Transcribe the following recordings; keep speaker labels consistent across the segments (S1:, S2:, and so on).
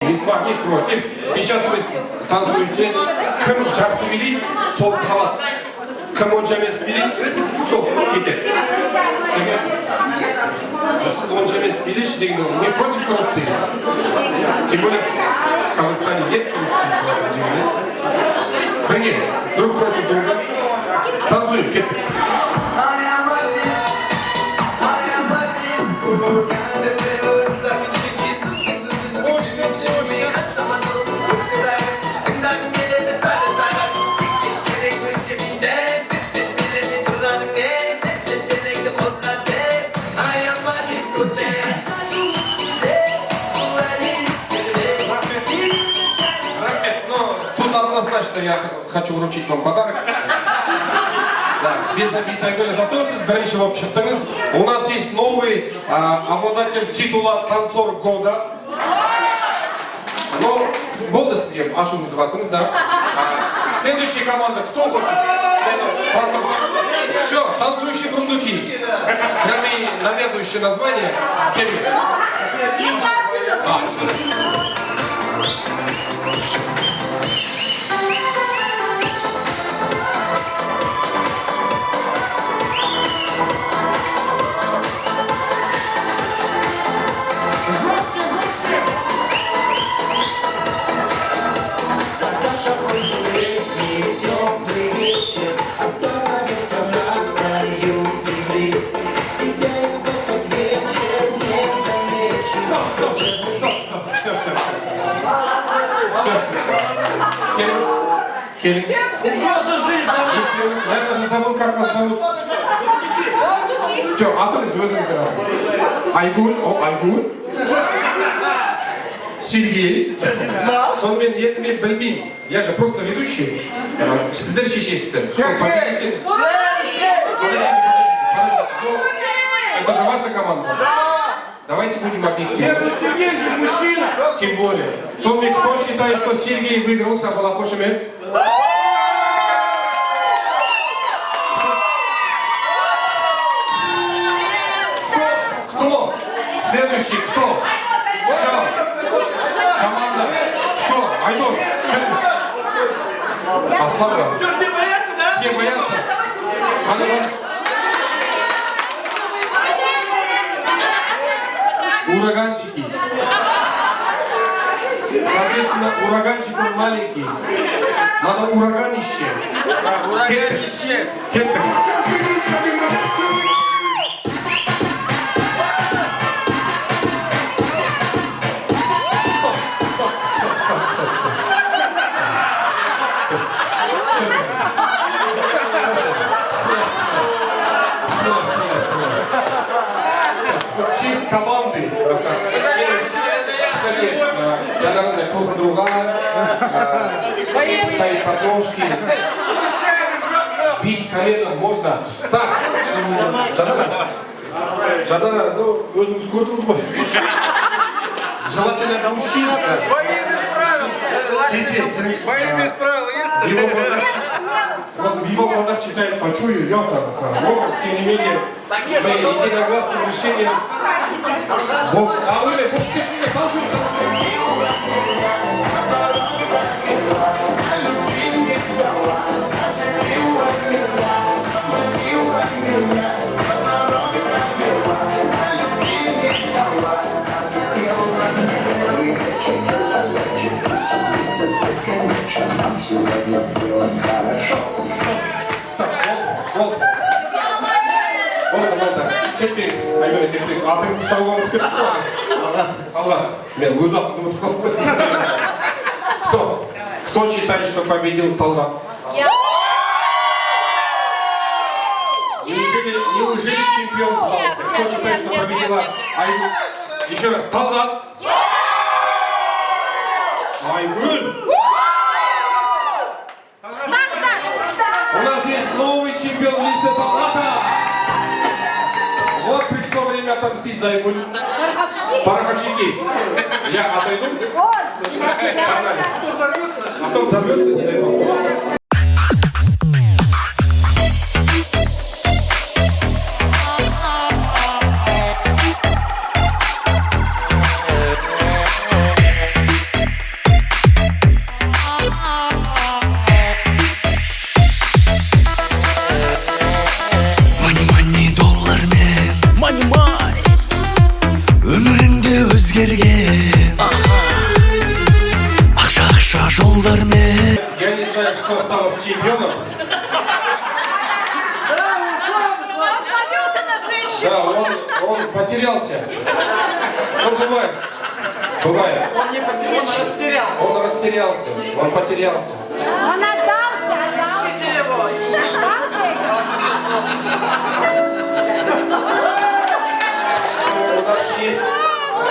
S1: ни с вами против. Сейчас вы танцуете, кім жақсы билейді, сол қалады. Кім онша емес билейді, сол кетеді. Сіз онша емес билейші дегенде, мы против коррупции. Тем более в Казахстане нет коррупции. Бірге, друг против друга. Танцуем, кеттік. Я хочу вручить вам подарок. Да, без обид, зато сіз бірінші болып шықтыңыз. У нас есть новый обладатель титула «Танцор года». Ну, болды сізге, ашуыңызды басыңыз, да. Следующая команда, кто хочет? Все, танцующие бурундуки. Прямо и навязывающее название. Келис. Келис. Я даже забыл, как вас зовут. Что, атыңыз өзіңізді атыңыз? Айгуль, Айгуль. Сергей. Сонымен енді мен білмеймін. Я же просто ведущий. Сіздер шешесіздер. Подождите. Это же ваша команда. Давайте будем объективны.
S2: Сергей же мужчина.
S1: Тем более. Сонымен, кто считает, что Сергей выиграл, шабала хошемен? Кто? Следующий кто? Все. Команда. Кто? Айдос. Аслан.
S2: Что, все боятся, да?
S1: Все боятся? Ураганчики. Соответственно, ураганчик он маленький. Надо ураганище.
S2: Ураганище.
S1: Кеттер. Честь команды. Кстати, жанарные толкандруга, ставить подножки, бить коленом можно. Так, Жанара, ну, өзіңіз көрдіңіз ғой. Желательно мужчина.
S2: Бои без правил есть?
S1: В его глазах читает «Хочу ее», но, тем не менее, мы единогласным решением бокс. А вы, бокс, танцуем.
S3: Бесконечно нам сегодня было хорошо.
S1: Вот. Кеппейс. А ты с торговым Алла. Мен өз атымды ұмытып қалдым. Кто считает, что победил Талгат? Неужели чемпион сдался? Кто считает, что победила Айгуль? Еще раз, Талгат. Айгуль. У нас есть новый чемпион в лице Тамада. Вот пришло время отомстить за Айгуль. Пороховщики. Я отойду. А то взорвется, не дай бог.
S3: жолдармен.
S1: Я не знаю, что стало с чемпионом. Да, он потерялся. Ну, бывает. Бывает.
S2: Он не потерялся.
S1: Он растерялся. Он потерялся.
S4: Он отдался.
S2: Ищите его, ищите.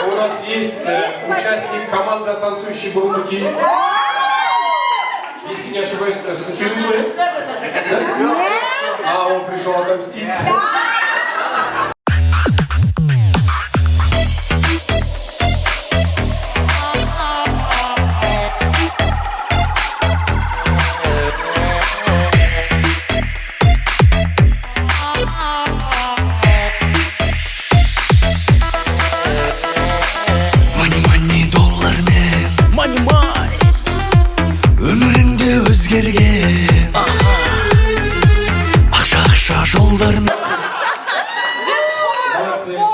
S1: У нас есть участник команды «Танцующие бурундуки». Если не ошибаюсь, это с Тюрьмы. А он пришел отомстить.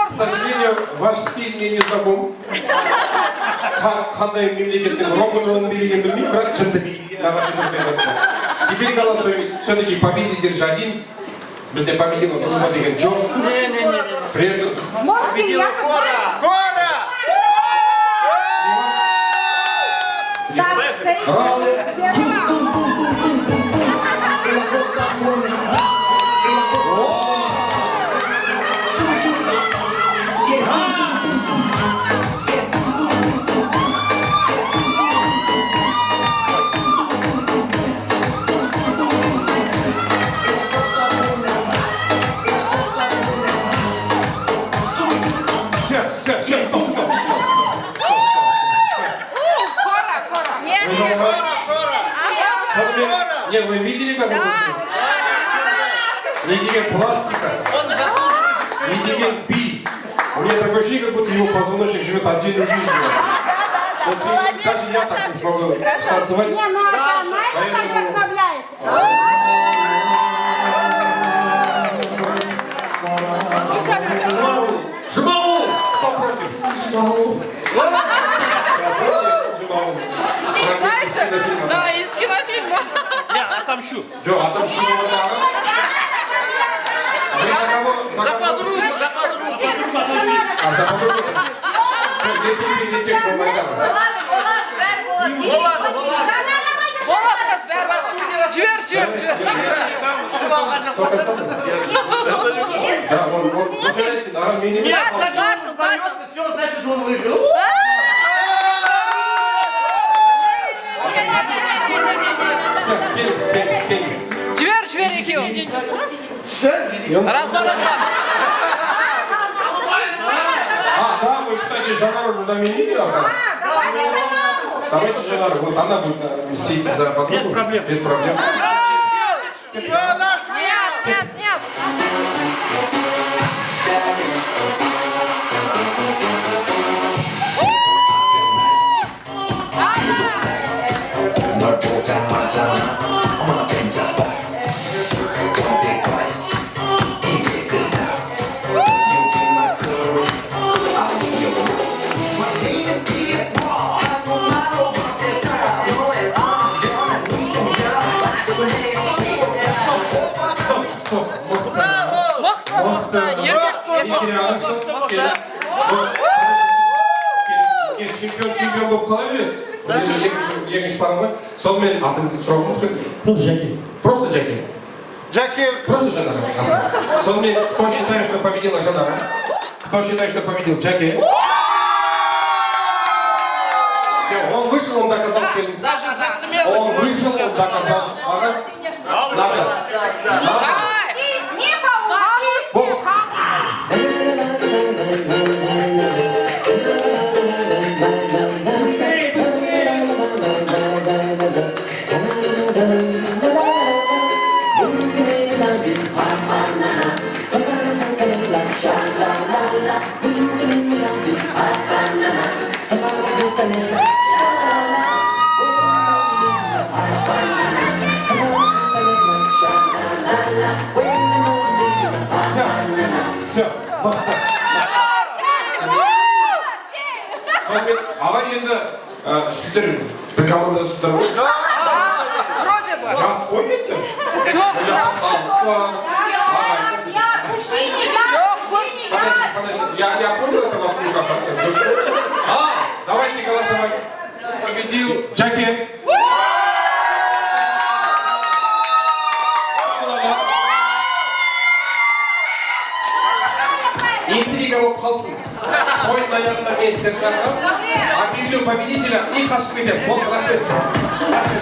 S1: К сожалению, ваш стиль мне не знаком. Қандай мемлекеттің рок-н-роллын билеген білмеймін, бірақ жынды билеген нағашыны saymasın. Теперь голосуем. Все-таки победитель же один. Бізде победила дружба деген жоқ. При этом...
S2: Победила Кора! Кора!
S1: Не, вы видели, как он вышел? Не деген пластика, не деген би. У меня такое ощущение, как будто его позвоночник живет отдельную жизнь. Вот даже я так не смогу танцевать.
S4: Не, ну это так вдохновляет.
S1: Жмаул! Кто против? Жмаул.
S5: Знаете? Да, из кинофильма.
S2: Я отомщу.
S1: Джо, отомщу его дама. Вы за кого?
S2: За подругу, за подругу.
S1: А за подругу? Не тех, кто Майдана.
S5: Болат қыз бәрі. Жібер.
S1: Только с тобой. Да, он теряет, да, меня не
S2: Остается, все, значит, он выиграл.
S1: Все, пенис.
S5: Жібер екеуі. Разлам.
S1: А, да, мы, кстати, Жанару уже заменили. Давайте Жанару. Вот она будет мстить за подругу.
S2: Без проблем.
S1: Без проблем.
S5: Нет.
S3: 널 보자마자 어머나 잡았어. 근데 다시 이게 끝났어. You be my girl, I'll be yours. My name is PS1. 한국말로 번째 사람 너의 변한 네 동작 맞춰서 해주세요.
S1: Чемпион болып қала береді. Екінші парымы. Сонымен атыңызды сұрауым мүмкін? Просто Джеки. Просто Жанара. Сонымен, кто считает, что победила Жанара? Кто считает, что победил Джеки? Все, он вышел, он доказал первенство.
S2: Даже за смелость.
S1: Он вышел, он доказал. Ага. Надо.
S4: Не получилось.
S1: Бокс. Все. Сонымен, аварияда сіздер бір командасыздар ғой?
S5: бар.
S1: Жат қой бетті.
S5: Жоқ, жоқ.
S4: Я кушини, я кушини,
S1: Подожди, я понял, это вас мужа. Давайте голосовать. Победил Джеки. Интрига болып қалсын. Той наятна мейстер шақырып, объявлю победителя и қашып кетем. Бол, рахмет.